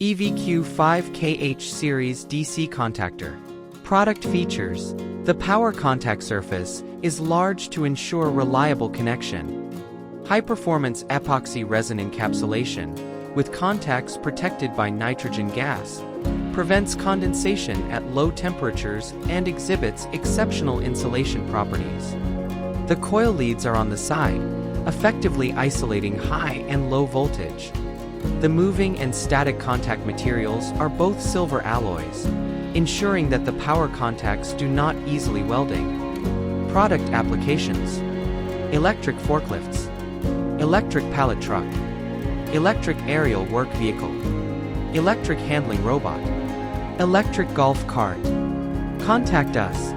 EVQ5KH Series DC Contactor. Product features. The power contact surface is large to ensure reliable connection. High-performance epoxy resin encapsulation, with contacts protected by nitrogen gas, prevents condensation at low temperatures and exhibits exceptional insulation properties. The coil leads are on the side, effectively isolating high and low voltage. The moving and static contact materials are both silver alloys, ensuring that the power contacts do not easily welding. Product applications: electric forklifts, electric pallet truck, electric aerial work vehicle, electric handling robot, electric golf cart. Contact us.